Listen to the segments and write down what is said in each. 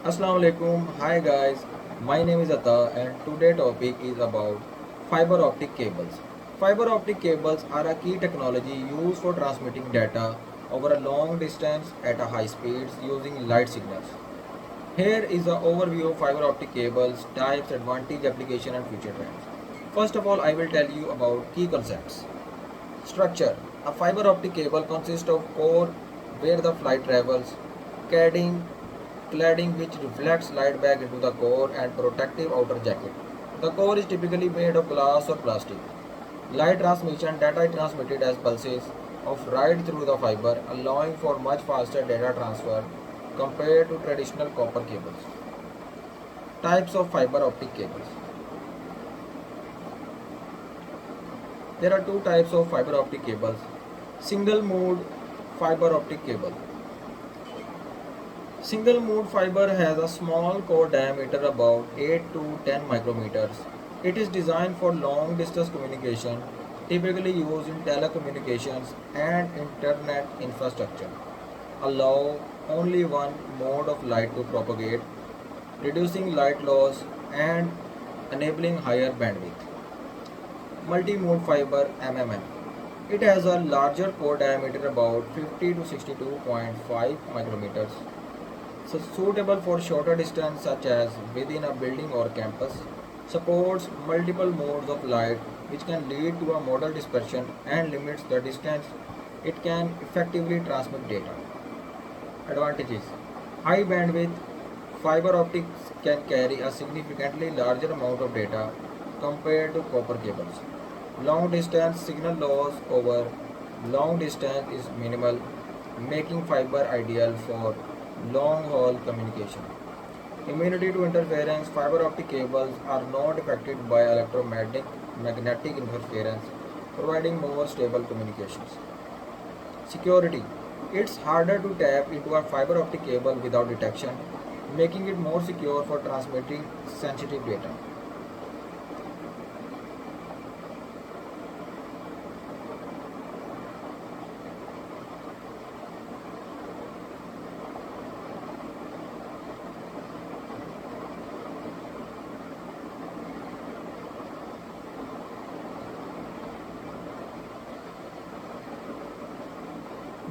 Assalamu alaikum. Hi guys. My name is Atta and today topic is about fiber optic cables. Fiber optic cables are a key technology used for transmitting data over a long distance at a high speeds using light signals. Here is an overview of fiber optic cables, types, advantage, application and future trends. First of all, I will tell you about key concepts. Structure. A fiber optic cable consists of core where the flight travels, cladding, cladding which reflects light back into the core and protective outer jacket. The core is typically made of glass or plastic. Light transmission data is transmitted as pulses of light through the fiber, allowing for much faster data transfer compared to traditional copper cables. Types of fiber optic cables. There are two types of fiber optic cables. Single mode fiber optic cable. Single mode fiber has a small core diameter about 8 to 10 micrometers. It is designed for long distance communication, typically used in telecommunications and internet infrastructure. Allow only one mode of light to propagate, reducing light loss and enabling higher bandwidth. Multi-mode fiber MMM. It has a larger core diameter about 50 to 62.5 micrometers, so suitable for shorter distance such as within a building or campus, supports multiple modes of light which can lead to a modal dispersion and limits the distance it can effectively transmit data. Advantages: high bandwidth. Fiber optics can carry a significantly larger amount of data compared to copper cables. Long distance signal loss over long distance is minimal, making fiber ideal for long haul communication. Immunity to interference. Fiber optic cables are not affected by electromagnetic magnetic interference, providing more stable communications. Security. It's harder to tap into a fiber optic cable without detection, making it more secure for transmitting sensitive data.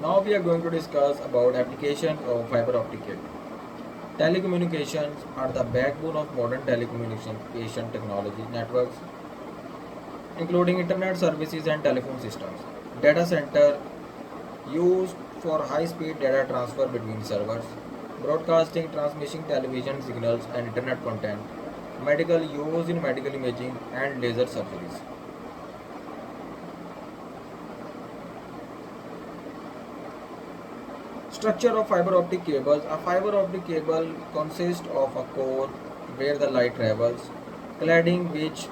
Now we are going to discuss about applications of fiber optic cable. Telecommunications are the backbone of modern telecommunication technology networks, including internet services and telephone systems. Data center used for high-speed data transfer between servers, broadcasting, transmitting television signals and internet content, medical use in medical imaging and laser surgeries. Structure of fiber optic cables. A fiber optic cable consists of a core where the light travels, cladding which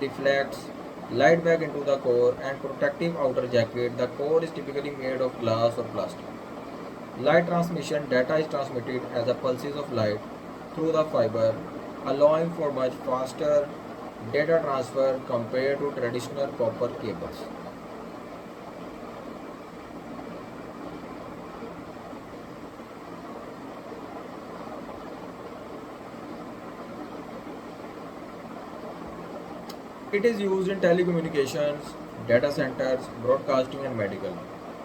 reflects light back into the core, and protective outer jacket. The core is typically made of glass or plastic. Light transmission data is transmitted as a pulses of light through the fiber, allowing for much faster data transfer compared to traditional copper cables. It is used in telecommunications, data centers, broadcasting, and medical.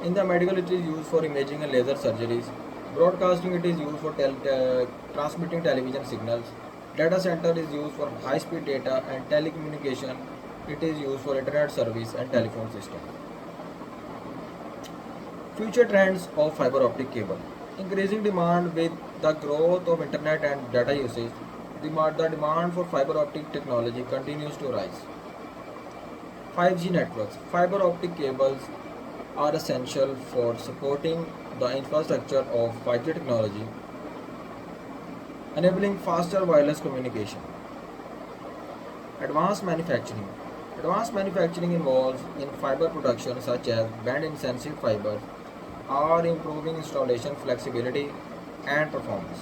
In the medical, it is used for imaging and laser surgeries. Broadcasting, it is used for transmitting television signals. Data center is used for high speed data, and telecommunication, it is used for internet service and telephone system. Future trends of fiber optic cable. Increasing demand with the growth of internet and data usage, the demand for fiber optic technology continues to rise. 5G networks. Fiber optic cables are essential for supporting the infrastructure of 5G technology, enabling faster wireless communication. Advanced manufacturing. Advanced manufacturing involves in fiber production such as band intensive fibers are improving installation flexibility and performance.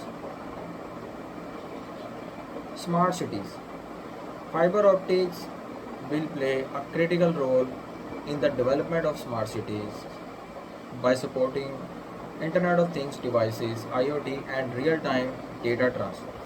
Smart cities. Fiber optics will play a critical role in the development of smart cities by supporting Internet of Things devices, IoT, and real time data transfer.